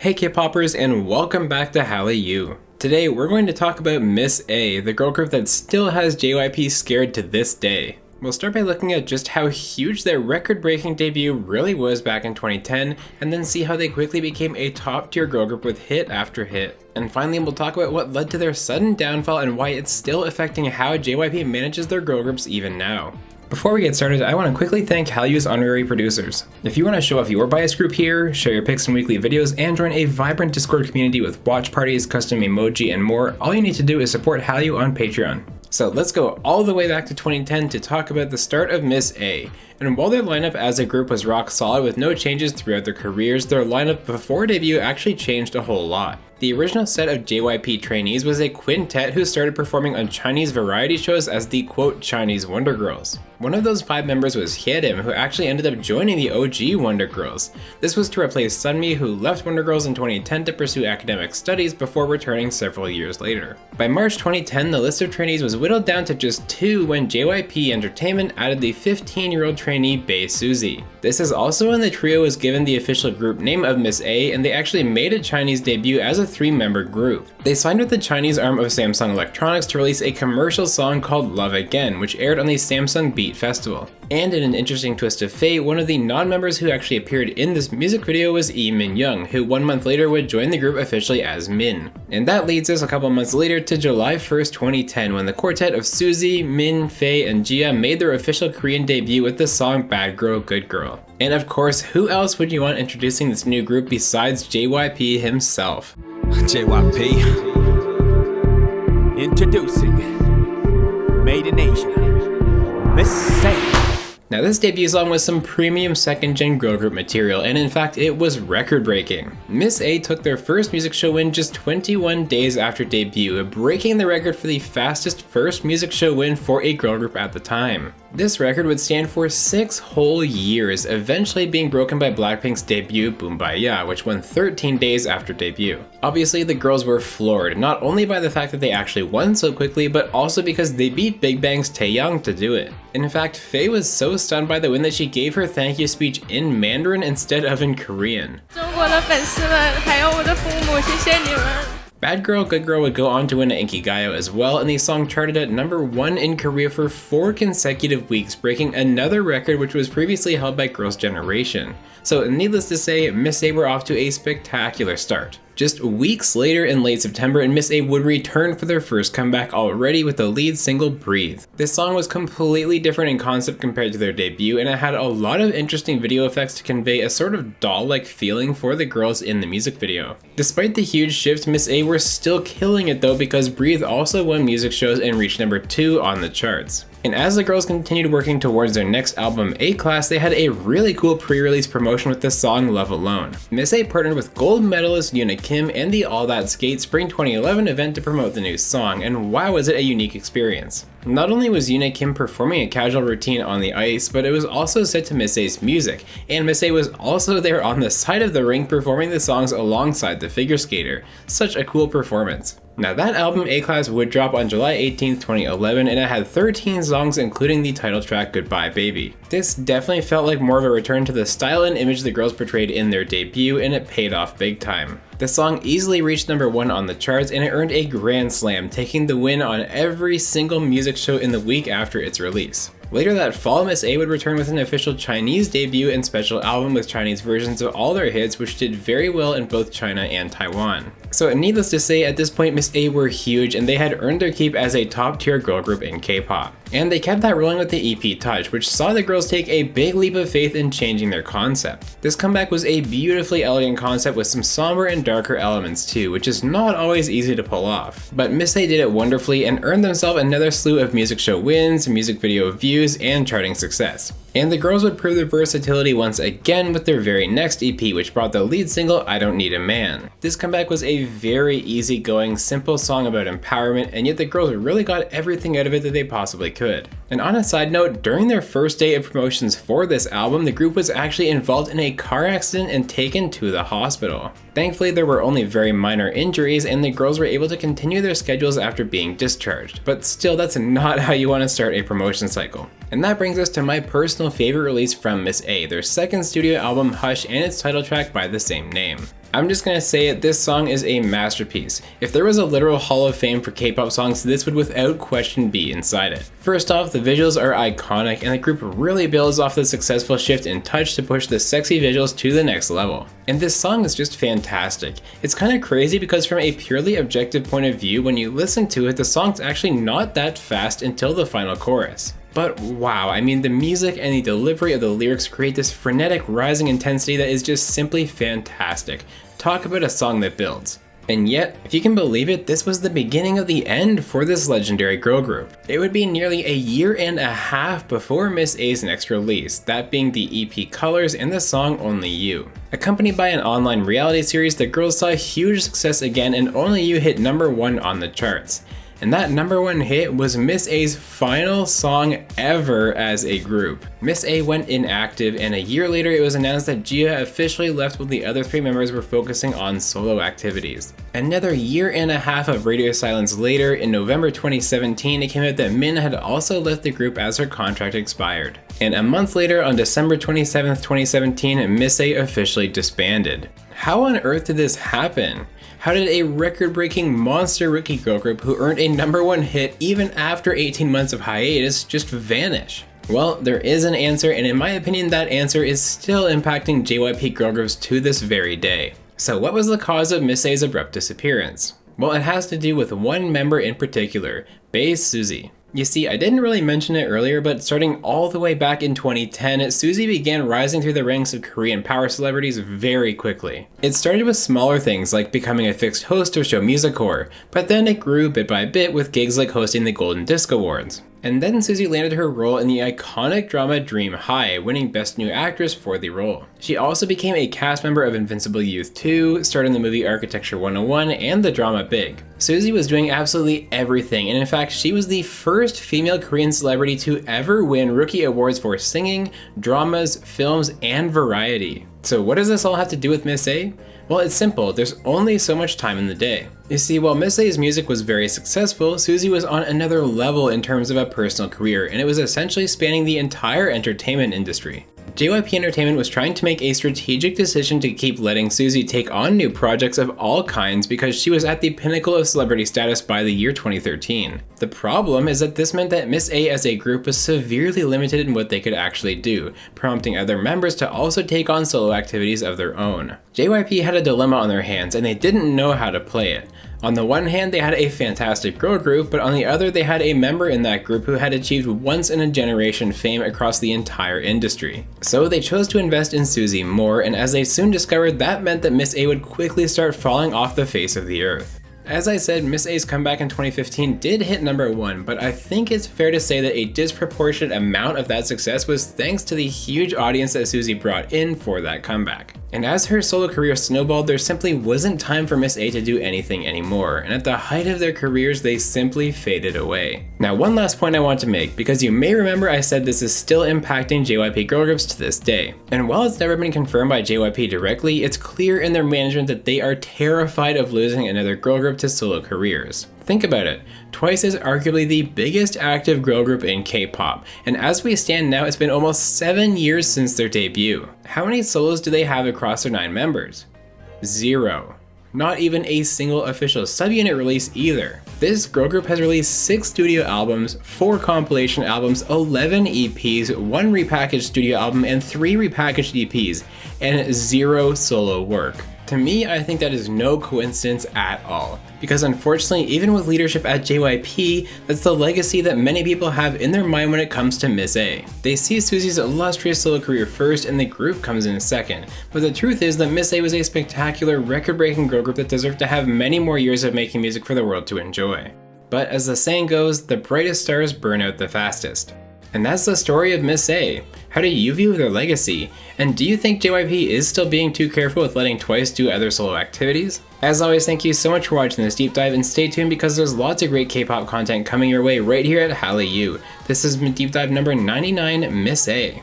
Hey K-popers, and welcome back to Hallyu. Today we're going to talk about Miss A, the girl group that still has JYP scared to this day. We'll start by looking at just how huge their record-breaking debut really was back in 2010, and then see how they quickly became a top-tier girl group with hit after hit. And finally we'll talk about what led to their sudden downfall and why it's still affecting how JYP manages their girl groups even now. Before we get started, I want to quickly thank Hallyu's honorary producers. If you want to show off your bias group here, share your pics in weekly videos, and join a vibrant Discord community with watch parties, custom emoji, and more, all you need to do is support Hallyu on Patreon. So let's go all the way back to 2010 to talk about the start of Miss A. And while their lineup as a group was rock solid with no changes throughout their careers, their lineup before debut actually changed a whole lot. The original set of JYP trainees was a quintet who started performing on Chinese variety shows as the quote Chinese Wonder Girls. One of those 5 members was Hyerim, who actually ended up joining the OG Wonder Girls. This was to replace Sunmi, who left Wonder Girls in 2010 to pursue academic studies before returning several years later. By March 2010, the list of trainees was whittled down to just 2 when JYP Entertainment added the 15-year-old trainee Bae Suzy. This is also when the trio was given the official group name of Miss A, and they actually made a Chinese debut as a 3-member group. They signed with the Chinese arm of Samsung Electronics to release a commercial song called Love Again, which aired on the Samsung Beat Festival. And in an interesting twist of fate, one of the non-members who actually appeared in this music video was Lee Min-young, who 1 month later would join the group officially as Min. And that leads us a couple months later to July 1st, 2010, when the quartet of Suzy, Min, Faye, and Jia made their official Korean debut with the song Bad Girl, Good Girl. And of course, who else would you want introducing this new group besides JYP himself? JYP introducing Made in Asia, Miss A. Now this debut song was some premium second-gen girl group material, and in fact it was record-breaking. Miss A took their first music show win just 21 days after debut, breaking the record for the fastest first music show win for a girl group at the time. This record would stand for 6 whole years, eventually being broken by Blackpink's debut Boombayah, which won 13 days after debut. Obviously the girls were floored, not only by the fact that they actually won so quickly, but also because they beat Big Bang's Taeyang to do it. In fact, Faye was so stunned by the win that she gave her thank you speech in Mandarin instead of in Korean. Bad Girl, Good Girl would go on to win an Inkigayo as well, and the song charted at #1 in Korea for 4 consecutive weeks, breaking another record which was previously held by Girls' Generation. So needless to say, Miss A were off to a spectacular start. Just weeks later in late September, and Miss A would return for their first comeback already with the lead single Breathe. This song was completely different in concept compared to their debut, and it had a lot of interesting video effects to convey a sort of doll-like feeling for the girls in the music video. Despite the huge shift, Miss A were still killing it though, because Breathe also won music shows and reached #2 on the charts. And as the girls continued working towards their next album, A-Class, they had a really cool pre-release promotion with the song Love Alone. Miss A partnered with gold medalist Yoona Kim and the All That Skate Spring 2011 event to promote the new song, and wow was it a unique experience. Not only was Yoona Kim performing a casual routine on the ice, but it was also set to Miss A's music, and Miss A was also there on the side of the rink performing the songs alongside the figure skater. Such a cool performance. Now that album A-Class would drop on July 18th, 2011, and it had 13 songs including the title track Goodbye Baby. This definitely felt like more of a return to the style and image the girls portrayed in their debut, and it paid off big time. The song easily reached #1 on the charts, and it earned a Grand Slam, taking the win on every single music show in the week after its release. Later that fall, Miss A would return with an official Chinese debut and special album with Chinese versions of all their hits, which did very well in both China and Taiwan. So needless to say, at this point Miss A were huge, and they had earned their keep as a top-tier girl group in K-pop. And they kept that rolling with the EP Touch, which saw the girls take a big leap of faith in changing their concept. This comeback was a beautifully elegant concept with some somber and darker elements too, which is not always easy to pull off. But Miss A did it wonderfully and earned themselves another slew of music show wins, music video views, and charting success. And the girls would prove their versatility once again with their very next EP, which brought the lead single I Don't Need a Man. This comeback was a very easygoing, simple song about empowerment, and yet the girls really got everything out of it that they possibly could. And on a side note, during their first day of promotions for this album, the group was actually involved in a car accident and taken to the hospital. Thankfully, there were only very minor injuries, and the girls were able to continue their schedules after being discharged. But still, that's not how you want to start a promotion cycle. And that brings us to my personal favorite release from Miss A, their second studio album Hush and its title track by the same name. I'm just gonna say it, this song is a masterpiece. If there was a literal hall of fame for K-pop songs, this would without question be inside it. First off, the visuals are iconic, and the group really builds off the successful shift in touch to push the sexy visuals to the next level. And this song is just fantastic. It's kind of crazy because from a purely objective point of view, when you listen to it, the song's actually not that fast until the final chorus. But wow, I mean, the music and the delivery of the lyrics create this frenetic rising intensity that is just simply fantastic. Talk about a song that builds. And yet, if you can believe it, this was the beginning of the end for this legendary girl group. It would be nearly a year and a half before Miss A's next release, that being the EP Colors and the song Only You. Accompanied by an online reality series, the girls saw huge success again, and Only You hit #1 on the charts. And that #1 hit was Miss A's final song ever as a group. Miss A went inactive, and a year later it was announced that Gia officially left while the other 3 members were focusing on solo activities. Another year and a half of radio silence later, in November 2017, it came out that Min had also left the group as her contract expired. And a month later, on December 27th, 2017, Miss A officially disbanded. How on earth did this happen? How did a record-breaking monster rookie girl group who earned a #1 hit even after 18 months of hiatus just vanish? Well, there is an answer, and in my opinion that answer is still impacting JYP girl groups to this very day. So what was the cause of Miss A's abrupt disappearance? Well, it has to do with one member in particular, Bae's Suzy. You see, I didn't really mention it earlier, but starting all the way back in 2010, Suzy began rising through the ranks of Korean power celebrities very quickly. It started with smaller things like becoming a fixed host of Show Music Corps, but then it grew bit by bit with gigs like hosting the Golden Disc Awards. And then Suzy landed her role in the iconic drama Dream High, winning Best New Actress for the role. She also became a cast member of Invincible Youth 2, starred in the movie Architecture 101, and the drama Big. Suzy was doing absolutely everything, and in fact, she was the first female Korean celebrity to ever win Rookie Awards for singing, dramas, films, and variety. So what does this all have to do with Miss A? Well, it's simple, there's only so much time in the day. You see, while Miss A's music was very successful, Suzy was on another level in terms of a personal career, and it was essentially spanning the entire entertainment industry. JYP Entertainment was trying to make a strategic decision to keep letting Suzy take on new projects of all kinds because she was at the pinnacle of celebrity status by the year 2013. The problem is that this meant that Miss A as a group was severely limited in what they could actually do, prompting other members to also take on solo activities of their own. JYP had a dilemma on their hands, and they didn't know how to play it. On the one hand, they had a fantastic girl group, but on the other, they had a member in that group who had achieved once-in-a-generation fame across the entire industry. So they chose to invest in Suzy more, and as they soon discovered, that meant that Miss A would quickly start falling off the face of the earth. As I said, Miss A's comeback in 2015 did hit #1, but I think it's fair to say that a disproportionate amount of that success was thanks to the huge audience that Suzy brought in for that comeback. And as her solo career snowballed, there simply wasn't time for Miss A to do anything anymore, and at the height of their careers, they simply faded away. Now, one last point I want to make, because you may remember I said this is still impacting JYP girl groups to this day. And while it's never been confirmed by JYP directly, it's clear in their management that they are terrified of losing another girl group to solo careers. Think about it, Twice is arguably the biggest active girl group in K-pop, and as we stand now, it's been almost 7 years since their debut. How many solos do they have across their 9 members? 0. Not even a single official subunit release either. This girl group has released 6 studio albums, 4 compilation albums, 11 EPs, 1 repackaged studio album, and 3 repackaged EPs, and 0 solo work. To me, I think that is no coincidence at all, because unfortunately, even with leadership at JYP, that's the legacy that many people have in their mind when it comes to Miss A. They see Suzy's illustrious solo career first and the group comes in second, but the truth is that Miss A was a spectacular, record-breaking girl group that deserved to have many more years of making music for the world to enjoy. But as the saying goes, the brightest stars burn out the fastest. And that's the story of Miss A. How do you view their legacy? And do you think JYP is still being too careful with letting Twice do other solo activities? As always, thank you so much for watching this deep dive, and stay tuned because there's lots of great K-pop content coming your way right here at Hallyu. This has been deep dive number 99, Miss A.